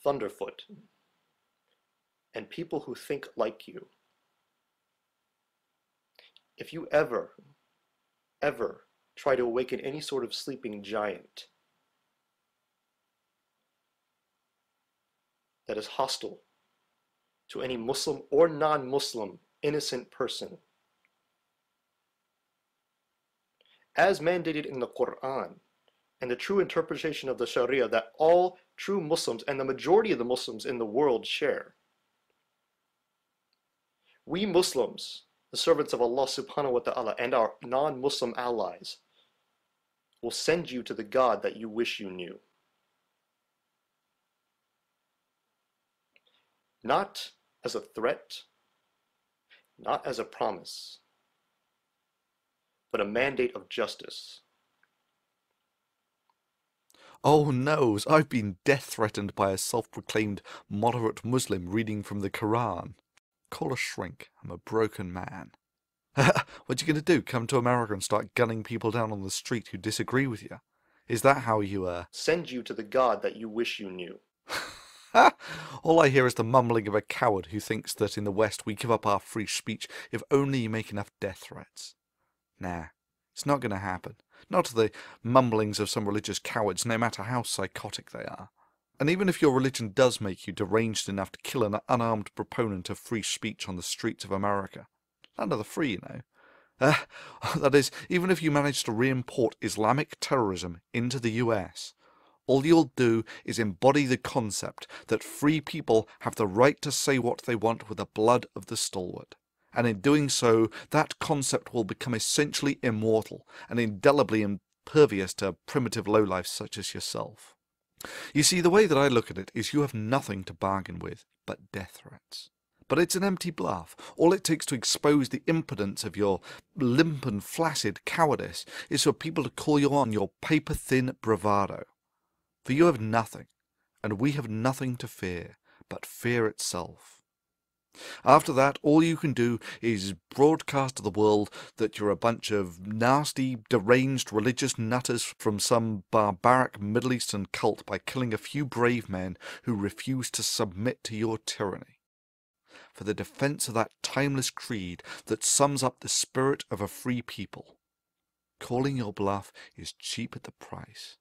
Thunderfoot, and people who think like you. If you ever try to awaken any sort of sleeping giant that is hostile to any Muslim or non-Muslim innocent person, as mandated in the Quran and the true interpretation of the Sharia that all true Muslims and the majority of the Muslims in the world share, we Muslims, the servants of Allah subhanahu wa ta'ala, and our non-Muslim allies will send you to the God that you wish you knew. Not as a threat, not as a promise, but a mandate of justice. Oh noes, I've been death threatened by a self-proclaimed moderate Muslim reading from the Quran. Call a shrink, I'm a broken man. What you gonna do, come to America and start gunning people down on the street who disagree with you? Is that how you, Send you to the God that you wish you knew. All I hear is the mumbling of a coward who thinks that in the West we give up our free speech if only you make enough death threats. Nah, it's not gonna happen. Not to the mumblings of some religious cowards, no matter how psychotic they are. And even if your religion does make you deranged enough to kill an unarmed proponent of free speech on the streets of America, land of the free, you know. That is, even if you manage to re-import Islamic terrorism into the US, all you'll do is embody the concept that free people have the right to say what they want with the blood of the stalwart. And in doing so, that concept will become essentially immortal and indelibly impervious to primitive lowlifes such as yourself. You see, the way that I look at it is you have nothing to bargain with but death threats. But it's an empty bluff. All it takes to expose the impotence of your limp and flaccid cowardice is for people to call you on your paper-thin bravado. For you have nothing, and we have nothing to fear but fear itself. After that, all you can do is broadcast to the world that you're a bunch of nasty, deranged religious nutters from some barbaric Middle Eastern cult by killing a few brave men who refuse to submit to your tyranny. For the defense of that timeless creed that sums up the spirit of a free people, calling your bluff is cheap at the price.